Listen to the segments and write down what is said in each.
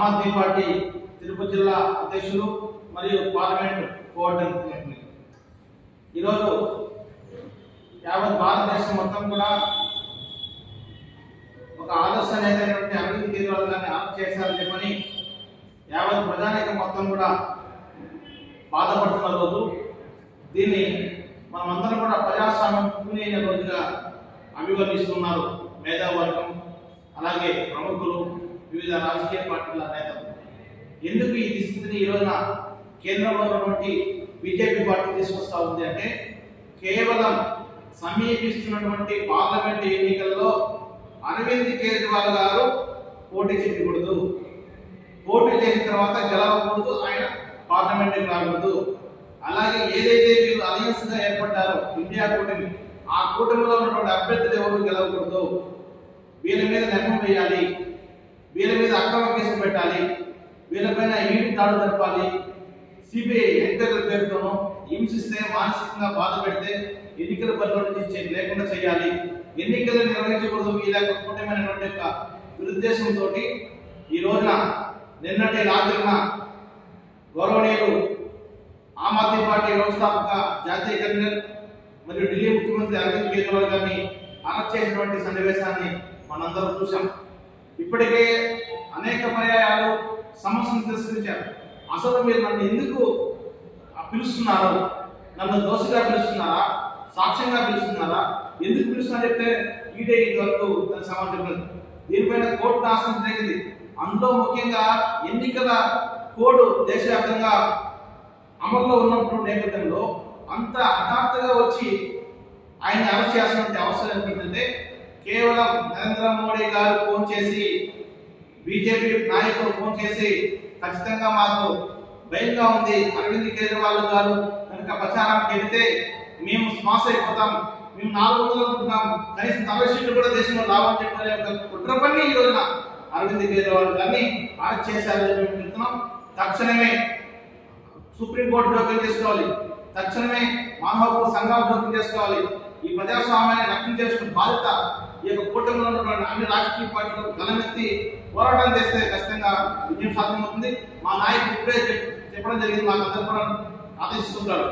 Aam Aadmi party Tirupati జిల్లా అధ్యక్షులు మరియు పార్లమెంట్ కోఆర్డినేటర్. ఈరోజు యావత్ భారతదేశం మొత్తం కూడా ఒక ఆదర్శ నేతైనటువంటి అరవింద్ కేజ్రీవాల్ గారిని అరెస్ట్ చేశారని చెప్పని యావత్ ప్రజానీకం మొత్తం కూడా బాధపడుతున్న రోజు. దీన్ని మనమందరం కూడా ప్రజాస్వామ్యం పుణ్యైన రోజుగా అభివర్ణిస్తున్నారు మేధావర్గం, అలాగే ప్రముఖులు, వివిధ రాజకీయ పార్టీల నేతలు. ఎందుకు ఈ స్థితిని ఈ రోజున కేంద్రంలో ఉన్నటువంటి బీజేపీ పార్టీ తీసుకొస్తా ఉంది అంటే, కేవలం సమీపిస్తున్నటువంటి పార్లమెంట్ ఎన్నికల్లో అరవింద్ కేజ్రీవాల్ గారు పోటీ చేయకూడదు, పోటీ చేసిన తర్వాత గెలవకూడదు, ఆయన పార్లమెంట్కి రాకూడదు. అలాగే ఏదైతే వీళ్ళు అలయన్స్ గా ఏర్పడ్డారో ఇండియా కూటమి, ఆ కూటమిలో ఉన్నటువంటి అభ్యర్థులు ఎవరు గెలవకూడదు, వీళ్ళ మీద నెమ్మం వేయాలి, వీళ్ళ మీద అక్రమ కేసులు పెట్టాలి, వీళ్ళపైన ఈడీ దాడులు జరపాలి, సిబిఐ ఎంక్వైరీ పేరుతోనూ హింసిస్తే, మానసికంగా బాధ పెడితే ఎన్నికల బరిలో నుంచి లేకుండా చేయాలి, ఎన్నికలు నిర్వహించకూడదు, వీళ్ళ కూటమైనటువంటి యొక్క దురుద్దేశంతో ఈ రోజున నిన్నటి రాత్రిన గౌరవనీయులు ఆమ్ ఆద్మీ పార్టీ వ్యవస్థాపక జాతీయ కన్వీనర్ మరియు ఢిల్లీ ముఖ్యమంత్రి అరవింద్ కేజ్రీవాల్ గారిని అరెస్ట్ చేసినటువంటి సన్నివేశాన్ని మనందరం చూసాం. ఇప్పటికే అనేక పర్యాయాలు సమస్యను తిరస్కరించారు. అసలు మీరు నన్ను ఎందుకు పిలుస్తున్నారు, నన్ను దోషిగా పిలుస్తున్నారా, సాక్ష్యంగా పిలుస్తున్నారా, ఎందుకు పిలుస్తున్నా చెప్తే ఈడే ఇంతవరకు దాని సమాధానం. దీనిపైన కోర్టు ఆశ్రయం జరిగింది. అందులో ముఖ్యంగా ఎన్నికల కోడ్ దేశవ్యాప్తంగా అమల్లో ఉన్నప్పుడు నేపథ్యంలో అంత హఠాత్తుగా వచ్చి ఆయన అరెస్ట్ చేయాల్సిన అవసరం ఏంటంటే, కేవలం నరేంద్ర మోడీ గారు ఫోన్ చేసి, బీజేపీ నాయకులు ఫోన్ చేసి ఖచ్చితంగా మాకు భయంగా ఉంది, అరవింద్ కేజ్రీవాల్ గారు కనుక ప్రచారానికి వెళితే మేము స్మాస్ అయిపోతాం, మేము 400 అనుకుంటున్నాం, కనీసం 40 సీట్లు కూడా దేశంలో రావని చెప్పిన ఒక కుట్ర పని ఈ రోజున అరవింద్ కేజ్రీవాల్ గారిని అరెస్ట్ చేశారని మేము చెప్తున్నాం. తక్షణమే సుప్రీంకోర్టు జోక్యం చేసుకోవాలి, తక్షణమే మానవ హక్కుల సంఘాలు జోక్యం చేసుకోవాలి. ఈ ప్రజాస్వామ్యాన్ని రక్షణ చేసుకున్న బాధ్యత ఈ యొక్క కూటమిలో ఉన్నటువంటి అన్ని రాజకీయ పార్టీలకు గలమెత్తి పోరాటం చేస్తే ఖచ్చితంగా విజయం సాధ్యమవుతుంది. మా నాయకుడు ఇప్పుడే చెప్పడం జరిగింది, మాకు అందరూ కూడా ఆదేశిస్తుంటారు,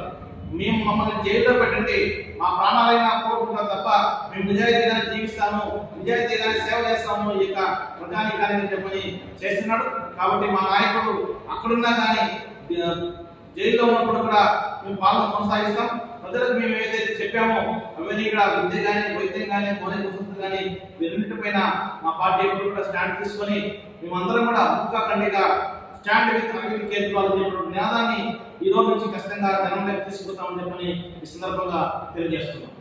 మేము మమ్మల్ని జైల్లో పెట్టండి, మా ప్రాణాలైనా కోరుకుంటాం తప్ప మేము నిజాయితీగానే జీవిస్తాము, నిజాయితీగానే సేవ చేస్తాము ఈ యొక్క ప్రజానీకాన్ని చెప్పని చేస్తున్నాడు. కాబట్టి మా నాయకుడు అక్కడున్నా కానీ జైల్లో ఉన్నప్పుడు కూడా మేము పాలన కొనసాగిస్తాం. ప్రజలకు మేము ఏదైతే చెప్పామో అవన్నీ కూడా విద్య కానీ, వైద్యం కానీ, మౌలిక వసతులు కానీ వీరన్నిటిపైన మా పార్టీ ఎప్పుడు కూడా స్టాండ్ తీసుకొని మేమందరం కూడా ముక్కాఖండిగా స్టాండ్ విత్ అరవింద్ కేజ్రీవాల్ నినాదాన్ని ఈ రోజు నుంచి ఖచ్చితంగా జనంలోకి తీసుకుపోతామని చెప్పని ఈ సందర్భంగా తెలియజేస్తున్నాం.